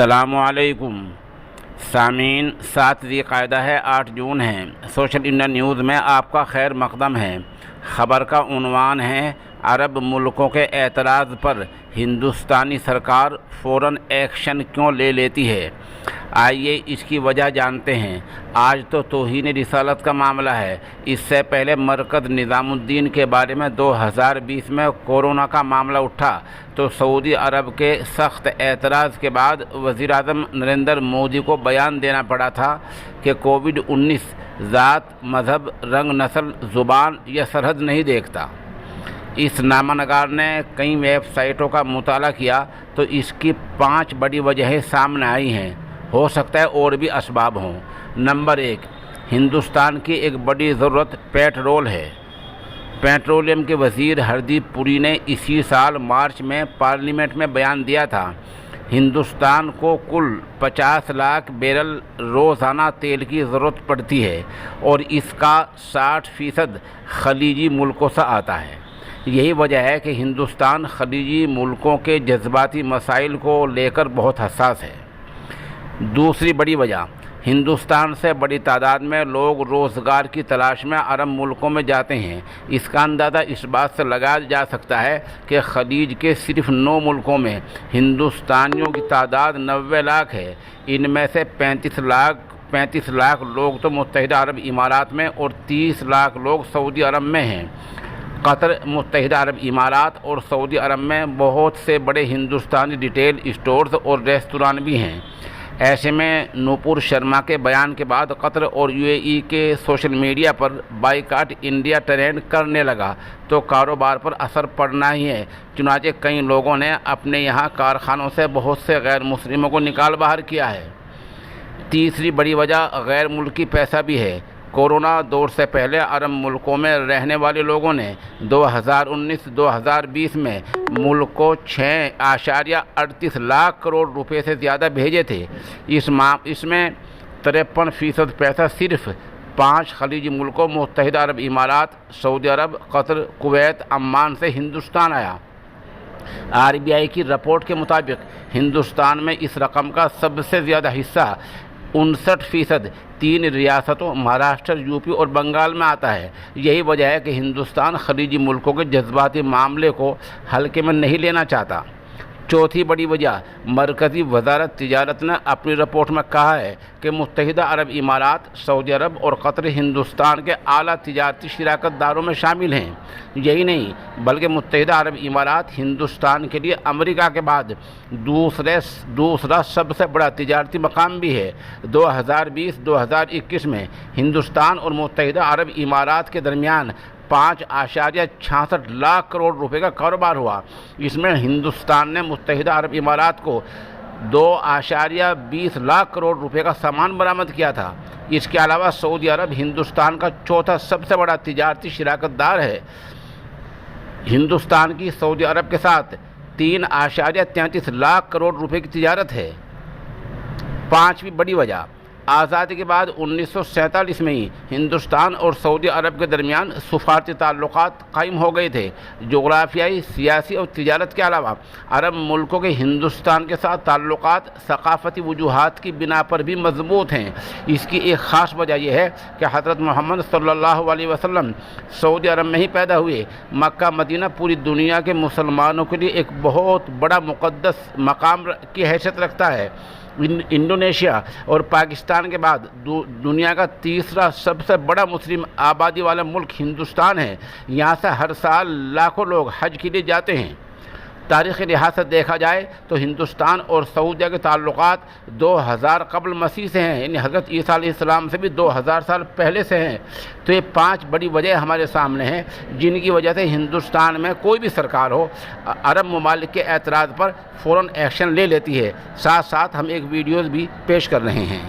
السلام علیکم سامعین، 7 ذی قعدہ ہے، 8 جون ہے۔ سوشل انڈیا نیوز میں آپ کا خیر مقدم ہے۔ خبر کا عنوان ہے: عرب ملکوں کے اعتراض پر ہندوستانی سرکار فوراً ایکشن کیوں لے لیتی ہے؟ آئیے اس کی وجہ جانتے ہیں۔ آج تو توہین رسالت کا معاملہ ہے۔ اس سے پہلے مرکز نظام الدین کے بارے میں 2020 میں کورونا کا معاملہ اٹھا تو سعودی عرب کے سخت اعتراض کے بعد وزیر اعظم نریندر مودی کو بیان دینا پڑا تھا کہ کووڈ-19 ذات، مذہب، رنگ، نسل، زبان یا سرحد نہیں دیکھتا۔ اس نامہ نگار نے کئی ویب سائٹوں کا مطالعہ کیا تو اس کی 5 بڑی وجہیں سامنے آئی ہیں۔ ہو سکتا ہے اور بھی اسباب ہوں۔ نمبر 1، ہندوستان کی ایک بڑی ضرورت پیٹرول ہے۔ پیٹرولیم کے وزیر ہردیپ پوری نے اسی سال مارچ میں پارلیمنٹ میں بیان دیا تھا: ہندوستان کو کل 50 لاکھ بیرل روزانہ تیل کی ضرورت پڑتی ہے اور اس کا 60% خلیجی ملکوں سے آتا ہے۔ یہی وجہ ہے کہ ہندوستان خلیجی ملکوں کے جذباتی مسائل کو لے کر بہت حساس ہے۔ دوسری بڑی وجہ، ہندوستان سے بڑی تعداد میں لوگ روزگار کی تلاش میں عرب ملکوں میں جاتے ہیں۔ اس کا اندازہ اس بات سے لگایا جا سکتا ہے کہ خلیج کے صرف 9 ملکوں میں ہندوستانیوں کی تعداد 90 لاکھ ہے۔ ان میں سے 35 لاکھ لوگ تو متحدہ عرب امارات میں اور 30 لاکھ لوگ سعودی عرب میں ہیں۔ قطر، متحدہ عرب امارات اور سعودی عرب میں بہت سے بڑے ہندوستانی ریٹیل اسٹورز اور ریستوران بھی ہیں۔ ایسے میں نوپور شرما کے بیان کے بعد قطر اور UAE کے سوشل میڈیا پر بائیکاٹ انڈیا ٹرینڈ کرنے لگا تو کاروبار پر اثر پڑنا ہی ہے۔ چنانچہ کئی لوگوں نے اپنے یہاں کارخانوں سے بہت سے غیر مسلموں کو نکال باہر کیا ہے۔ تیسری بڑی وجہ غیر ملکی پیسہ بھی ہے۔ کورونا دور سے پہلے عرب ملکوں میں رہنے والے لوگوں نے 2019-2020 میں ملک کو 6.38 لاکھ کروڑ روپے سے زیادہ بھیجے تھے۔ اس میں 53% پیسہ صرف 5 خلیجی ملکوں متحدہ عرب امارات، سعودی عرب، قطر، کویت، عمان سے ہندوستان آیا۔ RBI کی رپورٹ کے مطابق ہندوستان میں اس رقم کا سب سے زیادہ حصہ 59% 3 ریاستوں مہاراشٹر، UP اور بنگال میں آتا ہے۔ یہی وجہ ہے کہ ہندوستان خلیجی ملکوں کے جذباتی معاملے کو ہلکے میں نہیں لینا چاہتا۔ چوتھی بڑی وجہ، مرکزی وزارت تجارت نے اپنی رپورٹ میں کہا ہے کہ متحدہ عرب امارات، سعودی عرب اور قطر ہندوستان کے اعلیٰ تجارتی شراکت داروں میں شامل ہیں۔ یہی نہیں بلکہ متحدہ عرب امارات ہندوستان کے لیے امریکہ کے بعد دوسرا سب سے بڑا تجارتی مقام بھی ہے۔ 2020-2021 میں ہندوستان اور متحدہ عرب امارات کے درمیان 5.66 لاکھ کروڑ روپے کا کاروبار ہوا۔ اس میں ہندوستان نے متحدہ عرب امارات کو 2.20 لاکھ کروڑ روپے کا سامان برآمد کیا تھا۔ اس کے علاوہ سعودی عرب ہندوستان کا چوتھا سب سے بڑا تجارتی شراکت دار ہے۔ ہندوستان کی سعودی عرب کے ساتھ 3.33 لاکھ کروڑ روپے کی تجارت ہے۔ پانچویں بڑی وجہ، آزادی کے بعد 1947 میں ہی ہندوستان اور سعودی عرب کے درمیان سفارتی تعلقات قائم ہو گئے تھے۔ جغرافیائی، سیاسی اور تجارت کے علاوہ عرب ملکوں کے ہندوستان کے ساتھ تعلقات ثقافتی وجوہات کی بنا پر بھی مضبوط ہیں۔ اس کی ایک خاص وجہ یہ ہے کہ حضرت محمد صلی اللہ علیہ وسلم سعودی عرب میں ہی پیدا ہوئے۔ مکہ مدینہ پوری دنیا کے مسلمانوں کے لیے ایک بہت بڑا مقدس مقام کی حیثیت رکھتا ہے۔ انڈونیشیا اور پاکستان کے بعد دنیا کا تیسرا سب سے بڑا مسلم آبادی والا ملک ہندوستان ہے۔ یہاں سے ہر سال لاکھوں لوگ حج کے لیے جاتے ہیں۔ تاریخی لحاظ سے دیکھا جائے تو ہندوستان اور سعودیہ کے تعلقات 2000 قبل مسیح سے ہیں، یعنی حضرت عیسیٰ علیہ السلام سے بھی 2000 سال پہلے سے ہیں۔ تو یہ 5 بڑی وجہ ہمارے سامنے ہیں جن کی وجہ سے ہندوستان میں کوئی بھی سرکار ہو عرب ممالک کے اعتراض پر فوراً ایکشن لے لیتی ہے۔ ساتھ ساتھ ہم ایک ویڈیوز بھی پیش کر رہے ہیں۔